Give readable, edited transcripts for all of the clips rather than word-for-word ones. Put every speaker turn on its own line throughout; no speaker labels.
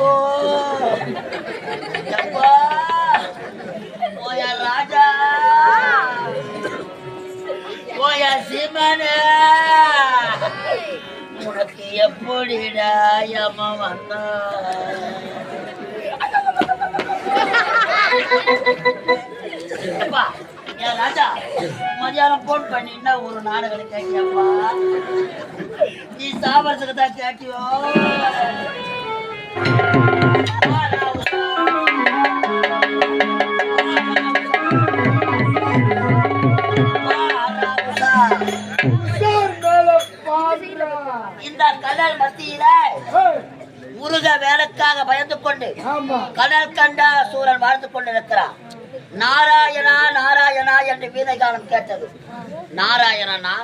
ஓ அப்பா ஓயா ராஜா ஓயா சீமானே உனக்கு எப்படிடா அம்மா வந்தா அப்பா ஏன் ராஜா மதியானம் போன் பண்ணின்னா ஒரு நாடகம் கேட்டியப்பா நீ சாப்பிட்றதுக்கு தான் கேட்டியோ இந்த கடல் மத்தியில முருக வேலைக்காக பயந்து கொண்டு கடல் கண்டா சூரன் வாழ்ந்து கொண்டு இருக்கிறான். நாராயணா நாராயணா என்று வீணை காலம் கேட்டது. நாராயணனா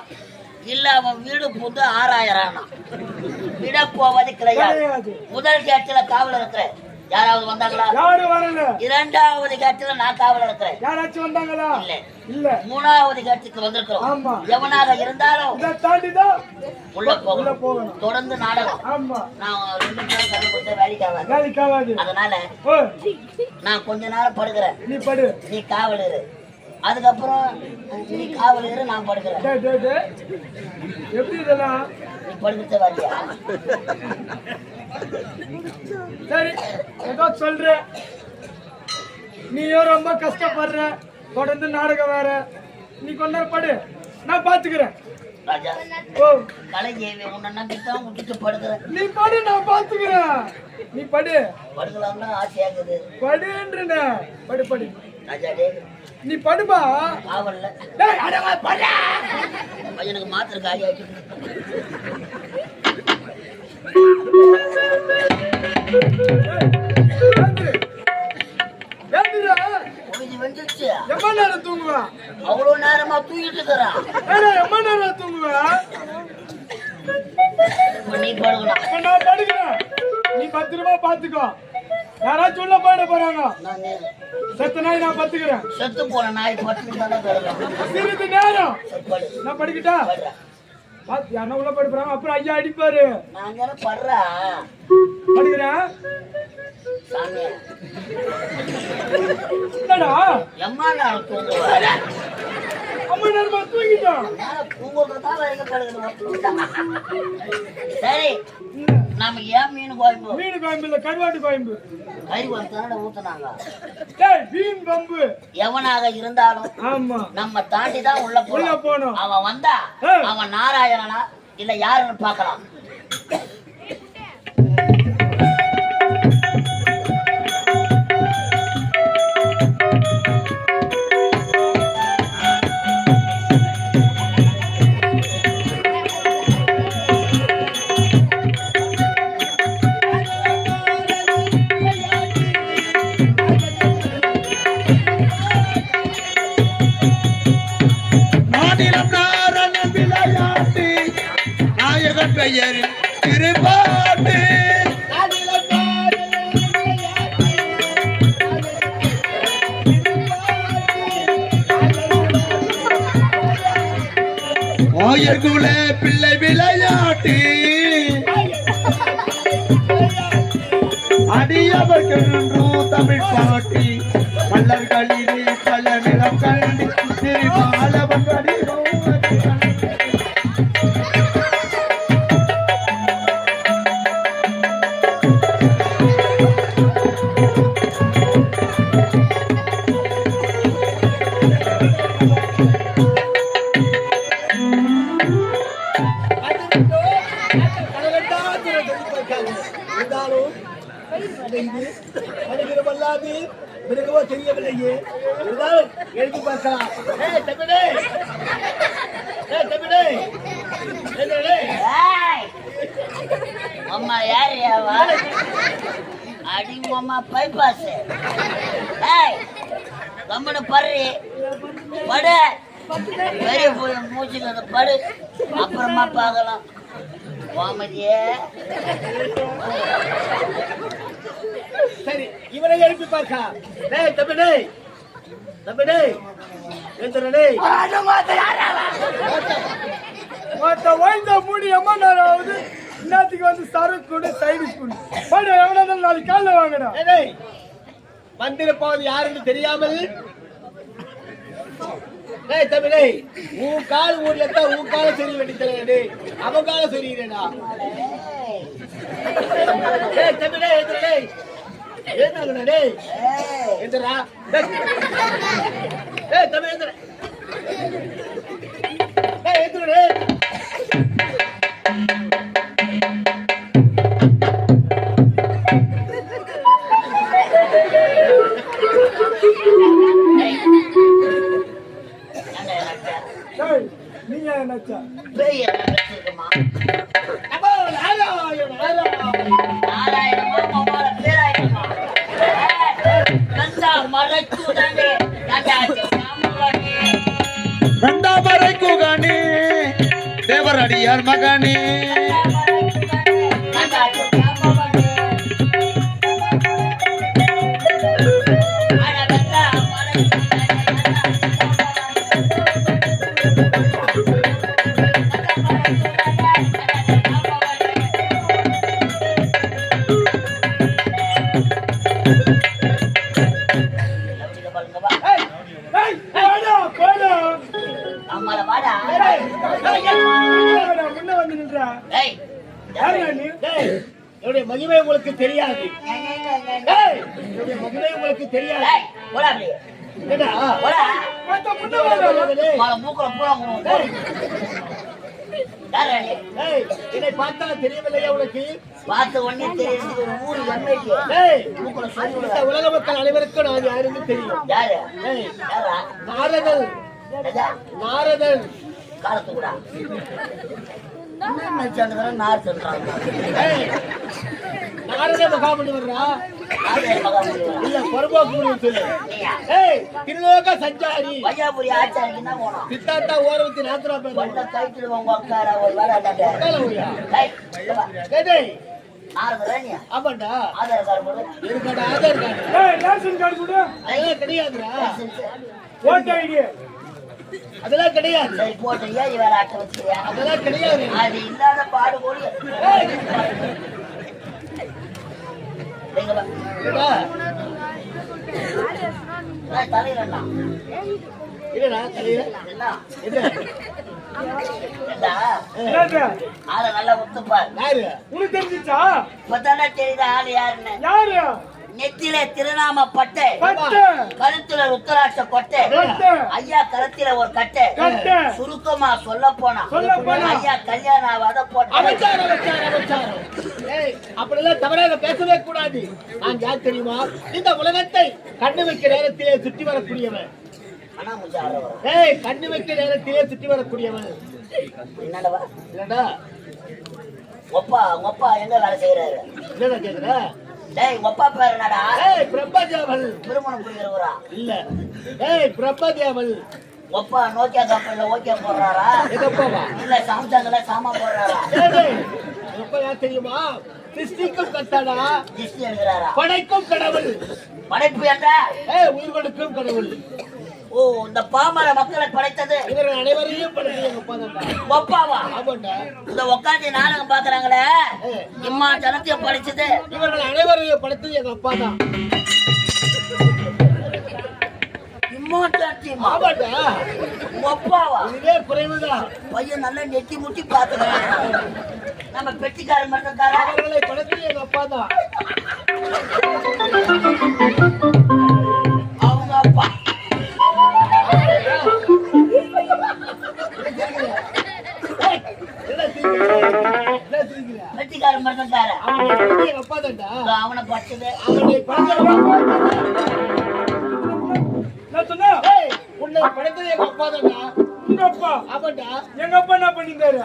இல்ல அவன் வீடு புந்து ஆராயறானா விட போவது கிடையாது. முதல் கேட்டில காவல் இருக்கிறேன். யாராவது வந்தாங்களா? இரண்டாவது கேட்டில நான் காவல் இருக்கிறேன்.
யாராச்சும் வந்தாங்களா?
இல்ல. மூணாவது கேட்டுக்கு வந்திருக்கிறோம். எவனாக இருந்தாலும் உள்ள போகணும். தொடர்ந்து நாடகம். நான் 2 நாள் கதை கொடுத்த வேலைக்காவாது. அதனால நான் கொஞ்ச நேரம் படுக்கிறேன்.
நீ படு,
நீ காவல் இரு. அதுக்கப்புறம் நீ காவல் இரு, நான் படுக்கிறேன்.
எப்படி இதெல்லாம்
நீ படுக்கிட்ட வரலையா?
சரி, ஏதோ சொல்ற. நீயோ ரொம்ப கஷ்டப்படுற, தொடர்ந்து நாடகம் வேற. நீ கொஞ்ச நேரம் படு, நான் பாத்துக்கிறேன்.
ராஜா,
ஓ
கலைஞேவி உன்னை நம்பித்தான் விட்டுட்டு படுக்கிறேன்.
நீ படு, நான் பாத்துக்கிறேன். நீ படு.
படுக்கலாம்னா ஆசையாகுது.
படுன்றன. படு படு.
ராஜா டே,
நீ படுபா.
காவல்ல பையனுக்கு மாத்திர காலி ஆயிட்டு. அவ்வளவு நேரமா தூங்கிட்டு இருக்கிறான். நீ படுக்கணும்.
நீ பத்திரமா பாத்துக்கோ. யாராச்சும் உள்ள போயிட போறாங்க. செத்த நாய் நான் பத்துக்கிறேன்.
செத்து போன நாய்
சிறிது நேரம் நான் படிக்கிட்டா யாரா உள்ள போயிட போறாங்க. அப்புறம் ஐயா அடிப்பாரு.
நாங்க படுறா
படிக்கிறேன். என்னடா
எம்மா நான் தூங்குவேன்.
அம்மா நேரமா தூங்கிட்டோம்.
சரி, நாம ஏன் மீன் கோயம்பு?
மீன் கோயம்பு இல்ல, கருவாட்டு கோயம்பு.
கறி வந்து ஊத்துனாங்க.
மீன் பம்பு
எவனாக இருந்தாலும்
ஆமா
நம்ம தாண்டி தான் உள்ள போகணும். அவன் வந்தா அவன் நாராயணனா இல்ல யாருன்னு பாக்கலாம்.
பிள்ளை விளையாட்டு அடியவர்கள் தமிழ் பாட்டி மல்லர்களிலே பல நிலம் கண்டு திருமாலவன்
தெரியவில்லையே. எழுதி பார்க்கலாம்.
அம்மா யாரையாவா அடி அம்மா பைபாஸ் கம்மனு படுறி படு பெரிய போய் மூச்சுக்கு அந்த படு அப்புறமா பார்க்கலாம். வாமதியே
சரி, இவனை எழுப்பி பார்க்க. டேய் தம்பி, டேய் தம்பி, டேய் எந்திர, டேய் மொத்த வாய்ந்த மூடி அம்மா நேரம் ஆகுது. இன்னத்துக்கு வந்து சரக்கு கொடு சைடிஷ் கொடு பாடு எவனா இருந்தாலும் நாளைக்கு காலைல வாங்கடா
வந்திருப்பது யாருன்னு தெரியாமல் தமிழை உன் கால் ஊர்ல தான் உன் கால சரி வெடித்தே அவன் கால சரிடா தமிழே எதிரே ஏதாங்கடா எந்திரா தமிழ் எந்திர எதிரே
நீங்க நினைச்சா
மறைக்குகனே தேவர் அடியார் மகனே
மகிமை உங்களுக்கு தெரியாது மகிமை உங்களுக்கு தெரியாது என்னை பார்த்தா தெரியவில்லையா உனக்கு
பார்த்த உடனே தெரியுது ஊரு
உலக மக்கள் அனைவருக்கும் நான் யாருன்னு தெரியும் நாரதன் நாரதன்
காலத்துக்கூடா நார் சொல்றாங்க
நாரத மகாமணி வர்றா இல்ல பொறுப்பாக்கு சொல்லு திருலோக சஞ்சாரி
வையாபுரி ஆச்சாரிக்கு தான் போனோம்
சித்தார்த்தா ஓரவத்தி நாத்திரா பேர்
கைத்துல உங்க அக்காரா ஒரு வேலை
ஆமாண்டா
ஆதார் கார்டு
இருக்கடா ஆதார் கார்டு
ரேஷன் கார்டு கொடு
அதெல்லாம் கிடையாதுடா
ஓட்டு ஐடி
அதெல்லாம் கிடையாது
சரி போட்டு ஏன் வேற அட்டை வச்சுக்கிறியா
அதெல்லாம் கிடையாது
அது இல்லாத பாடு போடி தலையிலண்ணா
இல்லடா தலையில
என்ன
என்னது
ஆளை நல்லா உத்துப்பாரு
யாரு
உனக்கு தெரிஞ்சிச்சா
இப்பதானே தெரியுது ஆளு யாருன்னு
யாரு
நெத்தில திருநாம பட்டை
பட்டு
கழுத்துல ருத்ராட்ச கொட்டை
பட்டு
ஐயா கழுத்துல ஒரு கட்டை
கட்டு
சுருக்கமா சொல்ல போனா ஐயா கல்யாணம் ஆகாத போட்டா
அப்படிலாம் தவறாக பேசவே கூடாது நான் யார் தெரியுமா இந்த உலகத்தை கண்ணு வைக்க நேரத்திலே சுற்றி வரக்கூடியவன் கண்ணு வைக்க நேரத்திலே சுற்றி வரக்கூடியவன்
என்னடா
இல்லடா
ஒப்பா எங்க வேலை செய்யறாரு
என்னடா கேக்குற
டேய் ஒப்பா பேர் என்னடா
பிரபதேவல்
திருமணம் புரிகிறவரா
இல்ல பிரபதேவல்
ஒப்பா நோக்கியா கம்பெனில ஓகே போடுறாரா இல்ல சாம்சங்ல சாமா போடுறாரா
எப்ப யார் தெரியுமா சிருஷ்டிக்கும் கத்தாடா
திருஷ்டி எழுதுறாரா
படைக்கும் கடவுள்
படைப்பு என்ற
உயிர்களுக்கும் கடவுள்
ஓ இந்த பாமர மக்களை படைத்தது
இவர்கள் அனைவரையும் படைத்தது
ஒப்பாவா
ஆமாண்டா
இந்த உட்காந்து நாடகம் பாக்குறாங்களே இம்மா ஜனத்தையும் படைச்சது
இவர்கள் அனைவரையும் படைத்தது எங்க அப்பா தான்
ஆமாண்டா ஒப்பாவா
இதுவே குறைவுதான்
பையன் நல்லா நெட்டி முட்டி பாத்துக்கிறான் நம்ம பெட்டிக்காரன் மட்டும்
அவர்களை படைத்தது எங்க அப்பா தான்
அவங்க அப்பா வெட்டிக்காரன் மட்டும்
அப்பா தான்டா
அவனை பச்சது
உன்னை படைத்தது எங்க அப்பா தான்டா
உங்க அப்பா
ஆமாண்டா
எங்க அப்பா என்ன பண்ணிருந்தாரு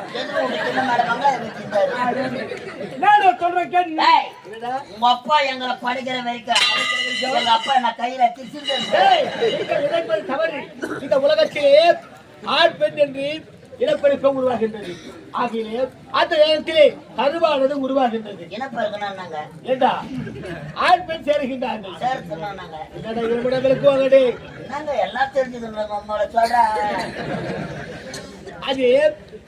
என்ன சொல்றேன் கேட்டு
உங்க அப்பா எங்களை படிக்கிற வரைக்கும் எங்க அப்பா என்ன கையில
திசிருந்தது தவறு இந்த உலகத்திலே ஆண் பெண் என்று இனப்பெருக்கம் உருவாகின்றது ஆகிய அந்த நேரத்திலே கருவானது உருவாகின்றது
இனப்பெருக்கணும்
ஏண்டா ஆண் பெண் சேருகின்றார்கள்
சேர் சொன்னாங்க
என்னடா இருமிடங்களுக்கு வாங்கடே
நாங்க எல்லாம் தெரிஞ்சது உங்களை சொல்ற
அது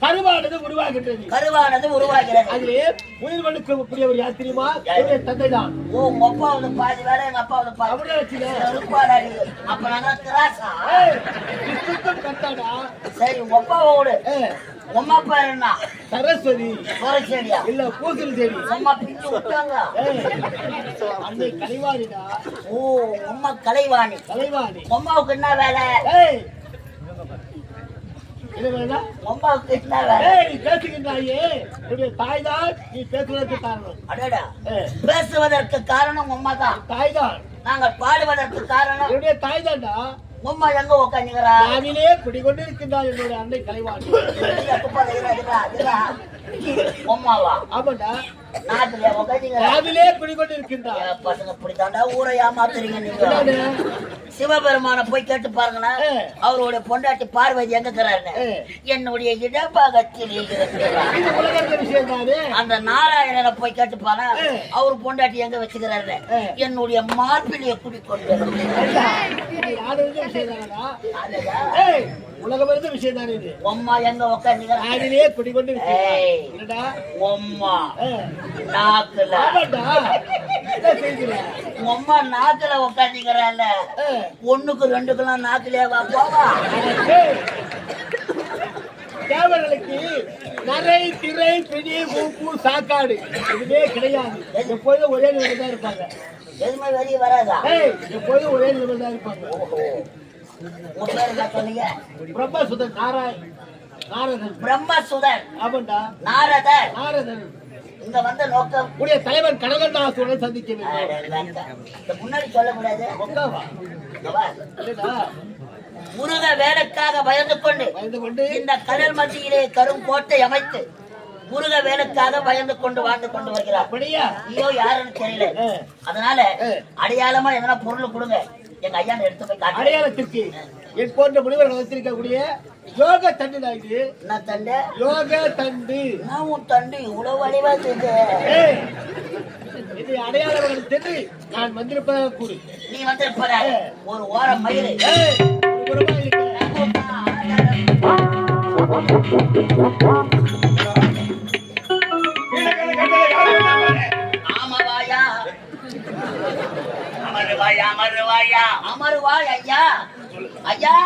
கருவானது உருவாகின்றது.
கருவானது உருவாகிறது.
அதிலே உயிர் கொடுக்கக்கூடியவர் யார் தெரியுமா? என்னுடைய தந்தை தான்.
ஓ, உங்க அப்பா வந்து பாதி வேலை, எங்க அப்பா வந்து பாதி.
அப்படியே வச்சுக்க.
அப்ப நாங்க கிராஸா?
கட்டாடா.
சரி, உங்க அப்பாவோட உமா அப்பா என்ன?
சரஸ்வதி.
சரஸ்வதியா?
இல்ல பூசல் செடி.
அம்மா பிச்சு விட்டாங்க.
அந்த கலைவாணிடா.
ஓ, அம்மா கலைவாணி.
கலைவாணி.
அம்மாவுக்கு என்ன வேலை?
என்ன வேலை?
அம்மாவுக்கு என்ன வேலை?
நீ பேசுகின்றாயே, உன்னுடைய தாய் தான் நீ பேசுவதற்கு காரணம்.
அடடா, பேசுவதற்கு காரணம் அம்மா தான்.
தாய் தான்.
நாங்கள் பாடுவதற்கு காரணம்
என்னுடைய தாய் தான்டா.
அம்மா எங்க உட்காந்துக்கிறா?
நாவிலே குடிகொண்டிருக்கின்றாள் என்னுடைய அன்னை கலைவாணி.
அம்மாவா?
ஆமாண்டா.
நாட்டிலே உட்காந்துக்கிறா.
நாவிலே குடிகொண்டிருக்கின்றாள்.
பசங்க இப்படித்தாண்டா ஊரை ஏமாத்துறீங்க நீங்க. சிவபெருமான போய் கேட்டு பாருங்கன்னா அவருடைய பொண்டாட்டி பார்வதி எங்க இருக்கிறாருன்னு. என்னுடைய இடபாகத்தில்
விஷயம் தானே.
அந்த நாராயணனை போய் கேட்டு பாரு, அவரு பொண்டாட்டி எங்க வச்சுக்கிறாரு. என்னுடைய மார்பிலிய குடிக்கொண்டு
உலகம் இருந்த விஷயம் தானே இது.
அம்மா எங்க உட்காந்துக்கிறா?
குடிக்கொண்டு
அம்மா நாக்குல அம்மா நாக்குல உட்காந்துக்கிறாள். ஒண்ணுக்கு ரெண்டுக்கெல்லாம் நாக்குலயே போவா.
தேவர்களுக்கு நரை திரை பிடி மூப்பு சாக்காடு இதுவே கிடையாது. எப்போதும் ஒரே நிலைமை தான் இருப்பாங்க.
எதுவுமே வெளியே வராதா?
எப்போதும் ஒரே நிலைமை தான் இருப்பாங்க.
சொன்னீங்க
பிரம்மசுதன் நாரதன்.
பிரம்மசுதன்.
ஆமாண்டா.
நாரதன் இங்க வந்த நோக்கம்
உடைய தலைவன் கடகண்டாசுரனை சந்திக்க வேண்டும்.
முன்னாடி சொல்லக்கூடாது. முருக வேலைக்காக பயந்து கொண்டு இந்த கடல் மத்தியிலே கரும் கோட்டை அமைத்து முருக வேலைக்காக பயந்து கொண்டு வாழ்ந்து கொண்டு வருகிறார்.
அப்படியா?
ஐயோ, யாருன்னு தெரியல. அதனால அடையாளமா எதனா பொருள் கொடுங்க, எங்க ஐயா எடுத்து போய் காட்டு.
அடையாளத்திற்கு என் போன்ற முனிவர்கள் வைத்திருக்கக்கூடிய யோக தண்டு தான் இது.
என்ன தண்டு?
யோக தண்டு.
நான் உன் தண்டு இவ்வளவு வலிவா செஞ்சு
இது அடையாளம் தெரிந்து நான் வந்திருப்பதாக கூறு.
நீ வந்திருப்ப ஒரு ஓரம் மயிறு அமருவாய் ஐயா. ஐயா,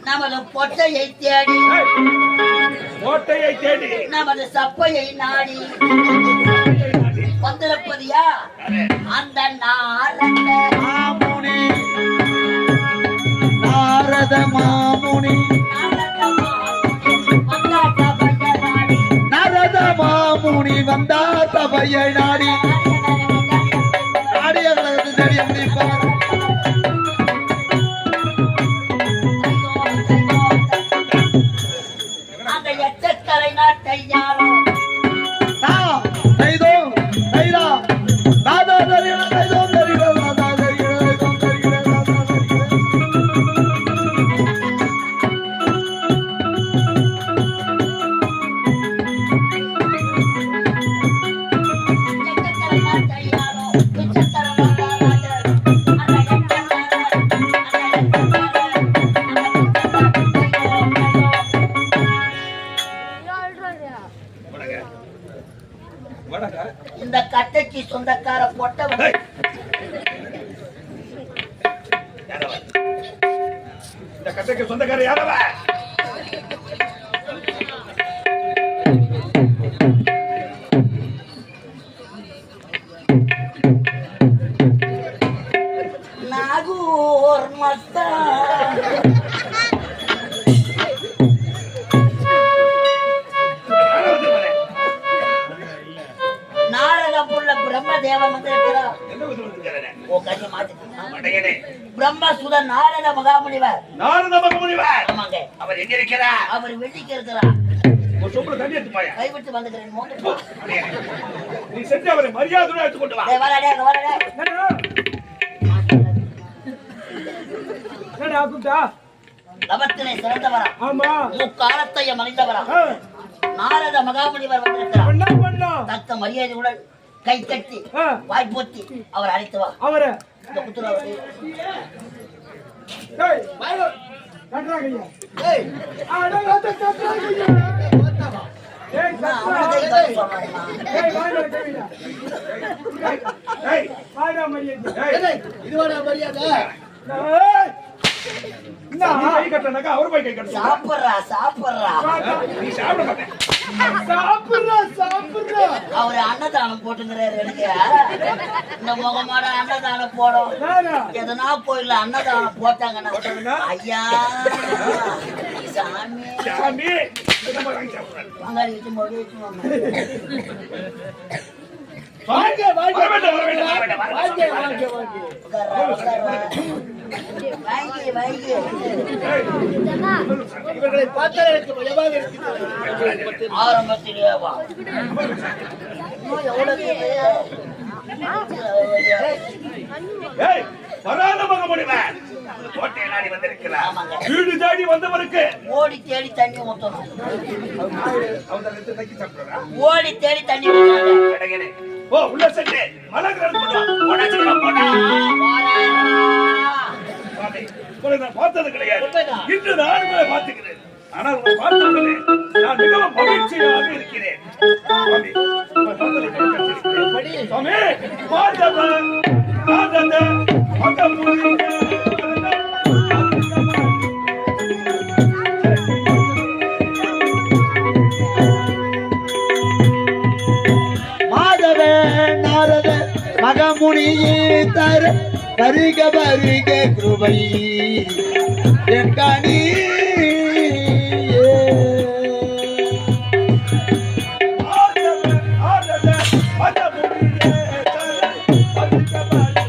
நமது பொட்டையை தேடி நமது சப்பையை நாடி வந்திருப்பதியா அந்த
நாரத மாமுனி வந்தா சபையை நாடி நாடிய தெரிய முடிப்பார்.
அந்த எச்சக்கரை நாட்டை யாரோ இந்த கட்டைக்கு சொந்தக்கார பொட்டவன்.
இந்த கட்டைக்கு சொந்தக்கார யாரவ?
நாகூர் மஸ்தா பிரம்மதேவன் வந்திருக்கிறார். பிரம்மசுதன் நாரத மகாமுனிவர். ஆமாங்க.
அவர் எங்க இருக்கிறார்?
அவர் வெட்டிக்கு இருக்கிறார்.
ஒரு சொம்புல தண்ணி எடுத்து போயா.
கைவிட்டு வந்துக்கிறேன்.
நீ சென்று அவரை மரியாதையோட எடுத்து கொண்டு வா.
வரடே வரடே.
என்னடா கூப்பிட்டா?
லபத்திலே சிறந்தவரா.
ஆமா.
முக்காலத்தையும் மனிதவரா. நாரத மகாமுனிவர் வந்திருக்கிறார்.
என்ன பண்ணா?
தக்க மரியாதையுடன் கை கட்டி வாய் போத்தி அவர் அழைத்து வா.
அவரை
இந்த குத்துறாரு.
கட்டுறாங்க ஐயா.
ஏய்,
அட அத கட்டுறாங்க ஐயா.
போத்தாவா?
ஏய்
நான்
கட்டுறா.
அவனுக்கு பதில் சொல்றேன்மா.
ஏய் வாடா கவிடா. ஏய் வாடா மரியாதை.
ஏய், இதுவாடா மரியாதை?
ஏய் நான் கை கட்டனக்கா அவர் போய் கை கட்டு.
சாப்பிடுறா சாப்பிடுறா.
நீ சாப்பிட மாட்டே. சாப்பிடுறா சாப்பிடுறா.
அவரு அன்னதானம் போட்டுங்கிறாரு எனக்கு. இந்த முகமாட அன்னதானம் போடும்.
நானா
எதனா கோயில்ல அன்னதானம் போட்டாங்கன்னா ஐயா சாமி
சாமி நம்ம வாங்கி சாப்பிடுறோம்.
பங்காளி வச்சு மொழி வச்சு வாங்க.
வாங்க, வாங்க,
வர வேண்டாம், வர வேண்டாம், வர வேண்டாம், வர
வாங்க,
வேண்டாம்.
வாங்க, வாங்க.
உட்கார்றா, உட்கார்றா. வாங்கி வாங்கி
இவர்களை பார்த்தால் எனக்கு பயமாக இருக்கிறது.
ஆரம்பத்திலேயே வா. இன்னும் எவ்வளவு பேரு?
ஏய், வராத மகமுனிவன் கோட்டை நாடி வந்திருக்கிறார்.
ஆமாங்க.
வீடு தேடி வந்தவருக்கு
ஓடி தேடி தண்ணி ஊத்தணும்.
அவங்க ரெண்டு தைக்கி சாப்பிடுறா.
ஓடி தேடி தண்ணி ஊத்தணும்.
அடங்கனே. ஓ உள்ள சென்று மலர்கள் போடா. போடா போடா. சாமி, உங்களை நான் பார்த்தது கிடையாது. இன்று நான் உங்களை பார்த்துக்கிறேன். ஆனால் உங்களை பார்த்ததில்லை. நான் மிகவும் மகிழ்ச்சியாக இருக்கிறேன். சாமி, உங்களை பார்த்ததை கிடைக்கிறேன். சாமி, மாதவன், மாதவன், மகமுனிவன்.
மாதவ நாரத மகமுனியே தர வருக வருக கிருபை என் கணி
மாதவன், மாதவன், மகமுனியே தர வருக வருக.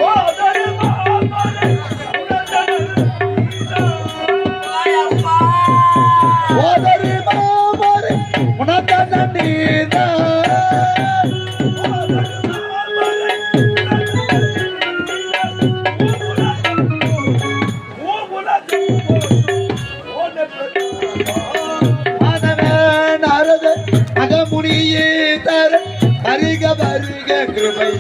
ஓ தருமாமலை
ஐயப்பா.
ஓதரி மாமரை உனதன நீதா மாதவ நாரத மகமுனியே தர வருக வருக கிருபை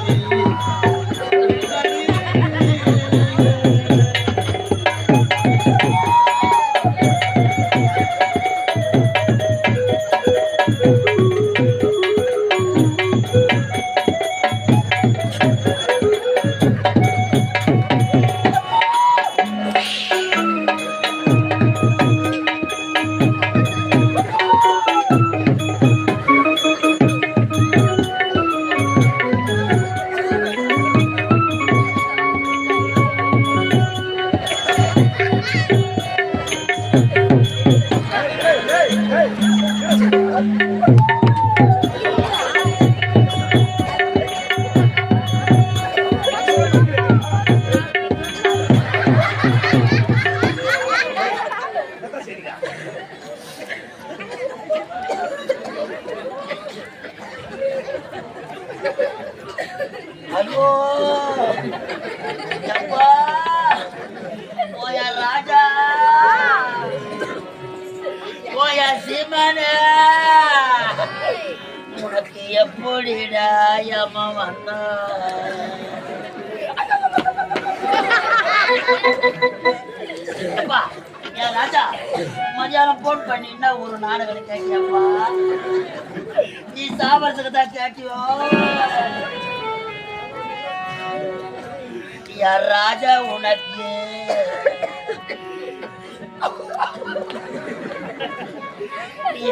ஐயோ அப்பா. ஓயா ராஜா, ஓயா சீமானே, உனக்கு எப்படிடா யம வந்தா? அப்பா, ஏன் ராஜா மதியானம் போன் பண்ணின்னா ஒரு நாடகம் கேட்டியப்பா. நீ சாப்பிட்றதுக்கு தான் கேட்டியோ? யார் ராஜா உனக்கு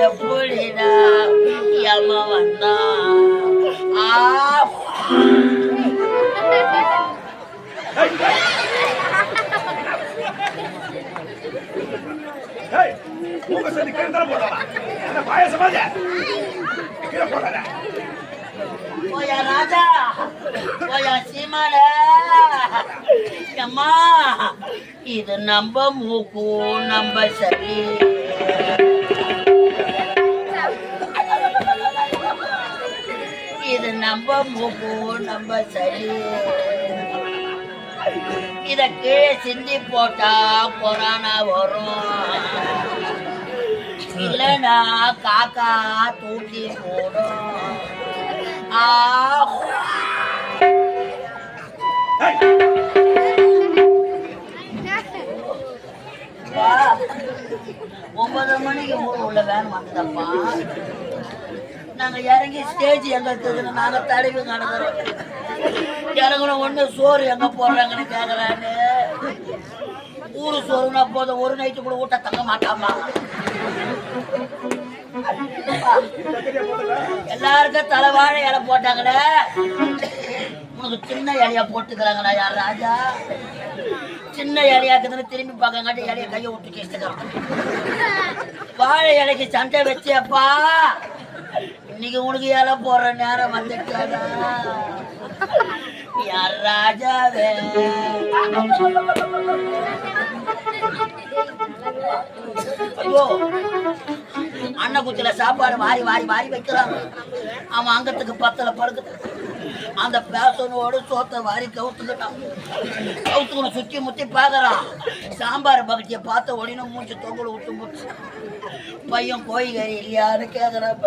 எப்படிடா யம வந்தா?
ஏய், உங்க சரி கேண்டா போடா. என்ன பாயசமாஜா? கீழ போடா.
ஓயா ராஜா, ஓயா சீமான, அம்மா இது நம்ம மூக்கு நம்ம சரி. இது நம்ம மூக்கு நம்ம சரி. இத கீழே சிந்தி போட்டா கொரோனா வரும். இல்லைன்னா காக்கா தூக்கி போடும்.
ஏய்,
9 மணிக்கு ஊர் உள்ள வேன் வந்ததப்பா. நாங்க இறங்கி ஸ்டேஜ் எங்க இருக்குதுன்னு நாங்க தடவி நடக்கிறோம். இறங்கணும் ஒண்ணு சோறு எங்க போடுறாங்கன்னு கேக்குறான்னு. ஊரு சோறுனா போதும், ஒரு நைட்டு கூட ஊட்ட தங்க மாட்டாமா. எல்லாருக்கும் தலைவாழை இலை போட்டாங்களே, உனக்கு சின்ன இலையா போட்டுக்கிறாங்களா யார் ராஜா? சின்ன இலையாக்குதுன்னு திரும்பி பார்க்கங்காட்டி இலைய கையை விட்டு கேட்டுக்கிறான். வாழை இலைக்கு சண்டை வச்சப்பா, இன்னைக்கு உனக்கு இலை போடுற நேரம் வந்துட்டாடா யார் ராஜாவே. ஐயோ, அன்னக்குச்சில சாப்பாடு வாரி வாரி வாரி வைக்கிறாங்க. அவன் அங்கத்துக்கு பத்தல படுக்குது. அந்த பேசனோடு சோத்தை வாரி கவுத்துக்கணும் சுத்தி முத்தி பாக்குறான். சாம்பார் பகட்டிய பார்த்த உடனே மூச்சு தொங்கல விட்டு போச்சு. பையன் கோழிக்கறி இல்லையான்னு கேக்குறான்.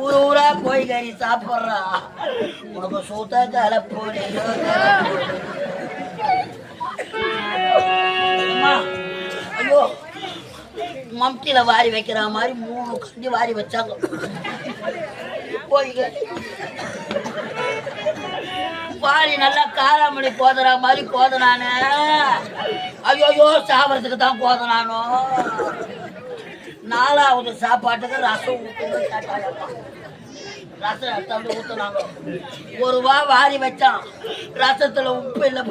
ஊர் ஊரா கோழிக்கறி சாப்பிட்றான். உனக்கு சூத்த கலப்போடு. ஐயோ, மம்டியில வாரி வைக்கிற மாதிரி 3 கண்டி வாரி வச்சாங்க. வாரி நல்லா காராமணி கோதற மாதிரி கோதனானே. ஐயோ, சாப்பிட்றதுக்கு தான் கோதனானோ. 4வது சாப்பாட்டுக்கு ரசம் ஊற்றுன்னு கேட்டாயப்பா. ரசம் எடுத்தாந்து ஊத்துனாங்க. ஒரு வாரி வச்சான். ரசத்துல உப்பு இல்லை.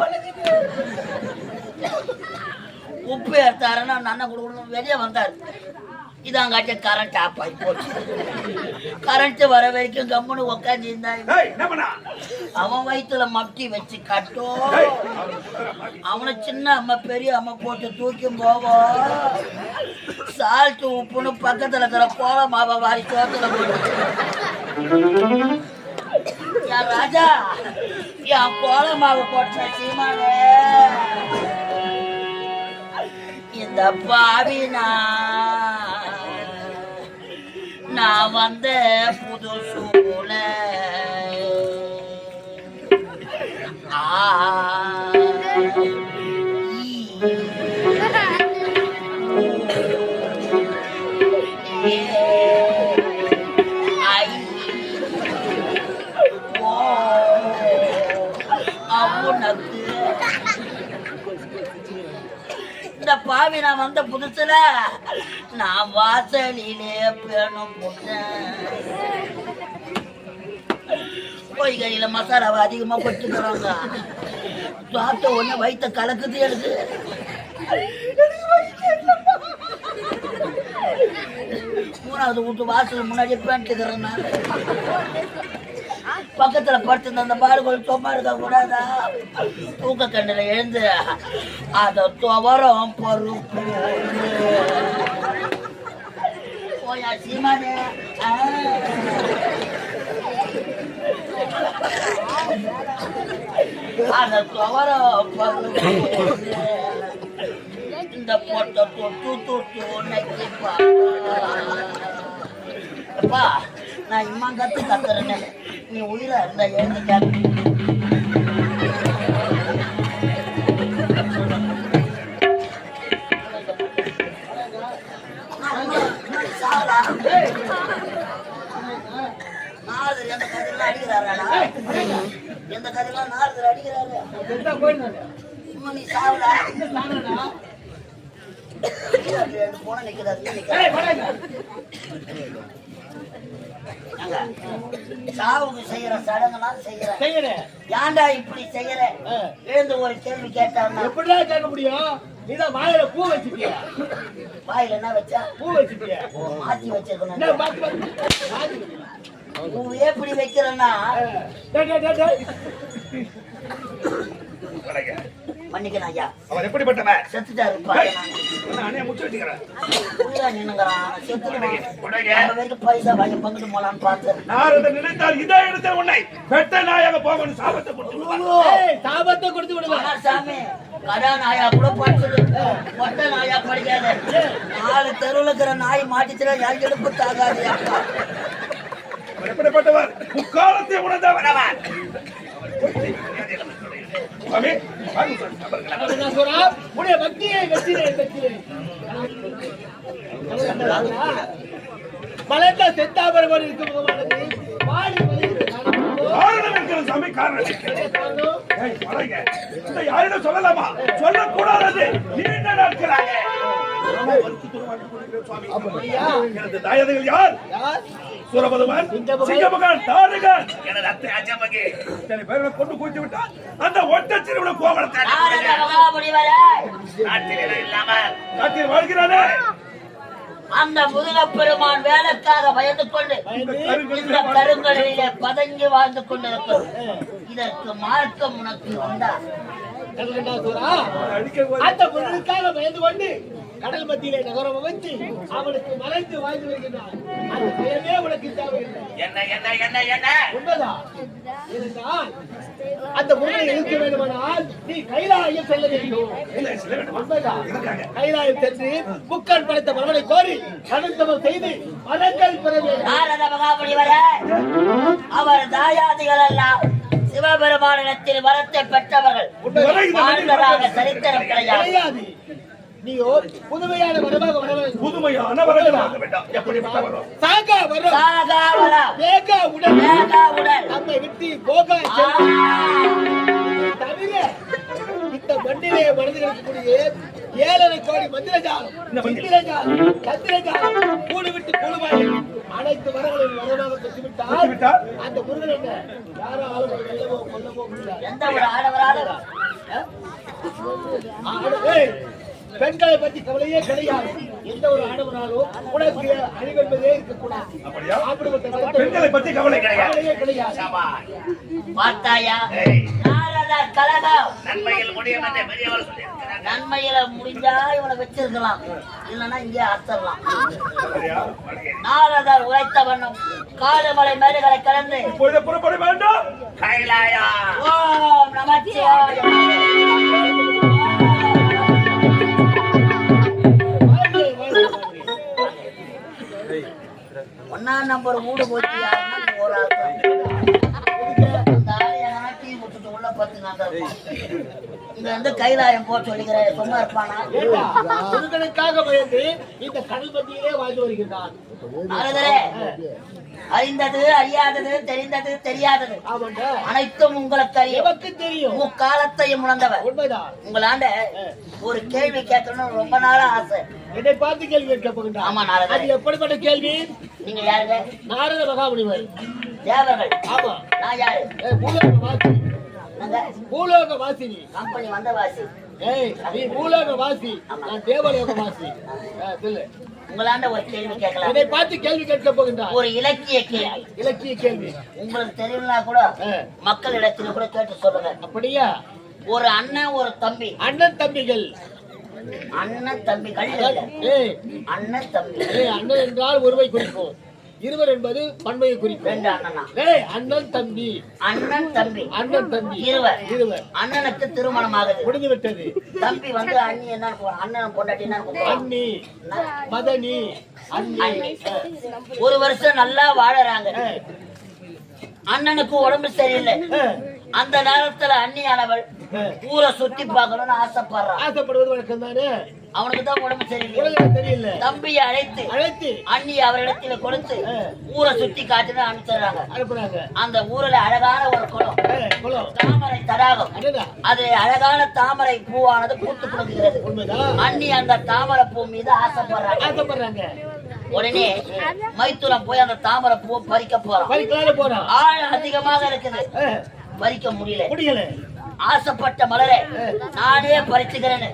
உப்பு எடுத்தாருன்னா நன்ன கொடுக்கணும். வெளியே வந்தாரு. இதாங்காட்டி கரண்ட் ஆஃப் ஆகி போச்சு. கரண்ட் வர வரைக்கும் கம்முன்னு உட்காந்து இருந்தாங்க. அவன் வயிற்றுல மப்டி வச்சு கட்டும். அவனை சின்ன அம்மா பெரிய அம்மா போட்டு தூக்கி போவோம். சால்ட்டு உப்புன்னு பக்கத்துல இருக்கிற கோல மாவை வாரி சோத்துல போட்டு, என் ராஜா என் கோல மாவு போட்ட சீமானே, இந்த பாவினா நான் வந்த புது சூழ இந்த பாவி நான் வந்த புதுசுல நான் வாசலிலே பேணும் போட்டேன். கோழிக்கறியில மசாலாவை அதிகமா கொட்டுக்கிறாங்க. சாப்பிட்ட உடனே வயிற்ற கலக்குது எனக்கு. 3வது வீட்டு வாசல் முன்னாடி பேண்டுக்கிறேன். நான் பக்கத்துல படுத்து அந்த பாடுகள் சும்மா இருக்க கூடாதா? தூக்க கண்ணில எழுந்து அத துவரம் பருப்பு போயா சீமானே. அத துவரம் பருப்பு இந்த பொட்டை தொட்டு தொட்டு நக்கிப்பா. அப்பா, நான் இம்மா கத்துறேன்னு நீ உயிரா இருந்தா எழுந்து எந்த கதையெல்லாம் அடிக்கிறாரா? எந்த கதையெல்லாம் 4 அடிக்கிறாரு. நீ சாவுடா போன சாவுக்கு செய்யற சடங்கெல்லாம் செய்யறேன். ஏன்டா இப்படி செய்யற? எழுந்து ஒரு கேள்வி கேட்டாங்க.
எப்படிதான் கேட்க முடியும்? நீதான் வாயில பூ வச்சுட்டியா?
வாயில என்ன வச்சா?
பூ வச்சுட்டியா?
மாத்தி வச்சிருக்கணும். பூ எப்படி வைக்கிறேன்னா மன்னிக்கணும் ஐயா.
அவர் எப்படிப்பட்டவன்?
செத்துட்டாரு. பைசா வாங்கி பங்கிட்டு போலான்னு பார்த்தேன்.
நான் நினைத்தால் இதே இடத்தில் உன்னை பெட்ட நாயாக போகணும் சாபத்தை
கொடுத்து விடுவேன்.
சாமி, கடா நாயா கூட படிச்சது, பொட்ட நாயா படிக்காது. 4 தெருவில் இருக்கிற நாய் மாட்டிச்சுனா யாருக்கு எடுப்பு தாகாது.
எப்படிப்பட்டவர் முக்காலத்தை உணர்ந்தவர் சுவாமி
நான் சொல்றா உடைய பக்தியை வெற்றினேன் மலர்ந்த செத்தாபரவர் இருக்கும் முகமானது வாடி
காரணம் இருக்கிறது சாமி, காரணம் யாரிடம் சொல்லலாமா? சொல்லக்கூடாது. நீண்ட நாட்களாக எனது தாயதைகள் யார்? சூரபதுமன், சிங்கமகன், தாரகன், எனது அத்தை அஜமகே இத்தனை பேர்களை கொண்டு குவித்து விட்டால் அந்த ஒட்டச்சிறுவன கோவலத்தை நாட்டில் வாழ்கிறானே
அந்த முருகப்பெருமான் வேலைக்காக பயந்து கொண்டு இந்த கருங்கடலிலே பதங்கி வாழ்ந்து கொண்டிருக்கிறோம். இதற்கு மார்க்கம் உனக்கு உண்டா?
அந்த பொருளுக்காக பயந்து கொண்டு கடல் மத்தியிலே நகரம் அமைத்து அவனுக்கு மறைந்து வாழ்ந்து வருகிறான். அந்த பயமே உனக்கு தேவையில்லை. உண்மைதான். இருந்தால் அந்த முருகனை இழுக்க வேண்டுமானால் நீ கைலாயம் செல்ல வேண்டும். உண்மைதான். கைலாயம் சென்று புக்கன் படைத்த மரபனை கோரி கடந்தவர் செய்து மரங்கள் பெற வேண்டும்.
அவர் தாயாதிகள் எல்லாம் சிவபெருமானிடத்தில் வரத்தை பெற்றவர்கள் வாழ்ந்ததாக சரித்திரம் கிடையாது.
நீயோ புதுமையான வரமாக வர வேண்டும்.
புதுமையான வரமாக வேண்டாம். எப்படிப்பட்டவரோ
சாகா வரம் வேகா உடல் நம்மை விட்டு போகா தவிர இந்த மண்ணிலே மனித இருக்கக்கூடிய 7.5 கோடி மந்திரஜாலம் சந்திரஜாலம் கூடு விட்டு கூடுவாய் அனைத்து வரங்களையும் வரமாக பெற்றுவிட்டால் அந்த முருகன் என்ன யாராலும் கொல்லவோ முடியாது.
எந்த ஒரு ஆடவராலும்
பெண்களை பற்றி கவலையே கிடையாது. எந்த ஒரு ஆடவனாலும் உனக்கு அழிவென்பதே இருக்கக்கூடாது.
பெண்களை பற்றி கவலை
கிடையாது.
பார்த்தாயா நாரதர் கலகம்
நன்மையில் முடியும் என்று பெரியவர் சொல்லியிருக்கிறார்.
நன்மையில முடிஞ்சா இவனை வச்சிருக்கலாம், இல்லைன்னா இங்கே அர்த்தலாம். நாரதர் உரைத்த வண்ணம் காடுமலை மேடுகளை கடந்து
புறப்பட வேண்டும். கைலாயா
ஓம் நமச்சிவாய. 1ஆம் நம்பர் மூடு போச்சு ஒரு உள்ள பத்து இங்க வந்து கைலாயம் போ சொல்லிக்கிறேன். சும்மா இருப்பானா?
முருகனுக்காக பயந்து இந்த கடல் மத்தியிலே வாழ்ந்து வருகிறான்.
அறிந்தது அறியாதது தெரிந்தது தெரியாதது அனைத்தும் உங்களுக்கு தெரியும். முக்காலத்தையும் உணர்ந்தவர். உங்களாண்ட ஒரு கேள்வி கேட்கணும்னு ரொம்ப நாளா ஆசை.
என்னை பார்த்து கேள்வி கேட்க போகின்றார்.
ஆமா நாரதர்.
அது எப்படிப்பட்ட கேள்வி?
நீங்க யாருங்க?
நாரத மகாமுனிவர்.
தேவர்கள்.
ஆமா.
நான் யாரு?
பூலோக வாசி. பூலோக வாசினி.
கம்பெனி வந்த வாசி.
நீ பூலோக வாசி, நான் தேவலோக வாசி. சொல்லு.
உங்களாண்ட ஒரு கேள்வி கேட்கலாம்.
என்னை பார்த்து கேள்வி கேட்க போகின்றார்.
ஒரு இலக்கிய கேள்வி.
இலக்கிய கேள்வி
உங்களுக்கு தெரியலனா கூட மக்கள் இடத்துல கூட கேட்டு சொல்லுங்க.
அப்படியா?
ஒரு அண்ணன் ஒரு தம்பி.
அண்ணன் தம்பிகள்.
அண்ணன் தம்பிகள். அண்ணன் தம்பி.
அண்ணன் என்றால் ஒருவை குறிக்கும். இருவர் என்பது பன்மையை குறிக்கும்.
ரெண்டு அண்ணனா?
அண்ணன் தம்பி.
அண்ணன் தம்பி.
அண்ணன் தம்பி.
இருவர். அண்ணனுக்கு திருமணம் ஆகுது.
முடிந்து விட்டது.
தம்பி வந்து அண்ணி என்ன அண்ணன் பொண்டாட்டி என்ன
அண்ணி மதனி அண்ணி.
ஒரு வருஷம் நல்லா வாழறாங்க. அண்ணனுக்கு உடம்பு சரியில்லை. அந்த நேரத்துல அண்ணியானவள் ஊரை சுத்தி பார்க்கணும்னு ஆசைப்படுறான்.
ஆசைப்படுவது வழக்கம் தானே.
அவனுக்கு தான் உடம்பு சரியில்லை. தம்பியை அழைத்து அண்ணி அவரிடத்துல கொடுத்து ஊரை சுத்தி காட்டுன்னு அனுப்பிடுறாங்க. அந்த ஊர்ல அழகான ஒரு குளம், தாமரை தடாகம். அது அழகான தாமரை பூவானது பூத்து கொடுக்கிறது. அண்ணி அந்த தாமரை பூ மீது ஆசைப்படுறாங்க. உடனே மைத்துனம் போய் அந்த தாமரை பூ பறிக்க போறான். ஆழ் அதிகமாக இருக்குது, பறிக்க முடியல. ஆசைப்பட்ட மலரை நானே பறிச்சுக்கிறேன்னு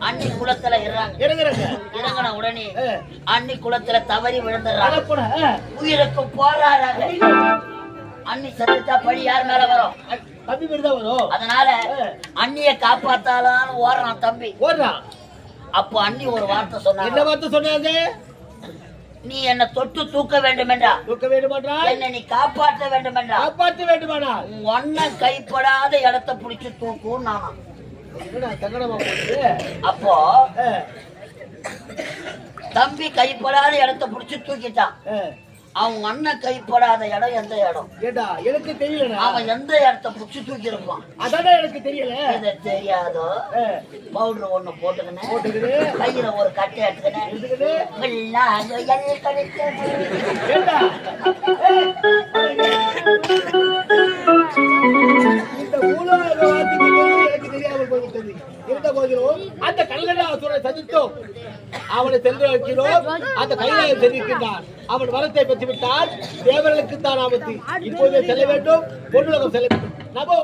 அன்னி குளத்துல இறங்கின உடனே அன்னி குளத்துல தவறி விழுந்துடுறாங்க. உயிருக்கு போராடுறாங்க. அன்னி செத்துட்டா பழி யார் மேல வரும்? அதனால அண்ணிய காப்பாத்தாலான்னு ஓடுறான் தம்பி. அப்போ அன்னி ஒரு வார்த்தை சொன்னாங்க.
என்ன வார்த்தை சொன்னாங்க?
நீ என்ன தொட்டு தூக்க வேண்டுமென்றா, என்னை நீ காப்பாற்ற வேண்டுமென்றா, ஒன்னும் கைப்படாத இடத்தை பிடிச்சு தூக்கும் நானா. அப்போ தம்பி கைப்படாத இடத்தை பிடிச்சு தூக்கிட்டான். அவங்க அண்ணன் கைப்படாத இடம் எந்த இடம்?
ஏண்டா எனக்கு தெரியல.
அவன் எந்த இடத்த புடிச்சு தூக்கி இருப்பான்?
அதானே எனக்கு தெரியல.
இது தெரியாதோ? பவுடர் ஒண்ணு போட்டுக்கிட்டு கையில ஒரு கட்டை எடுத்துக்கிட்டு
ஏண்டா இந்த மூலோக வார்த்தைக்கு எனக்கு தெரியாமல் போய்விட்டது. இருந்த போதிலும் அந்த கல்கண்டாசுரனை சந்தித்தோம், அவனை சென்று வைக்கிறோம். அந்த கைலாயம் சென்றிருக்கின்றான். அவன் வரத்தை பெற்று விட்டால் தேவர்களுக்கு தான் ஆபத்து. இப்போதே செல்ல வேண்டும், பொருளுலகம் செல்ல வேண்டும். நமோ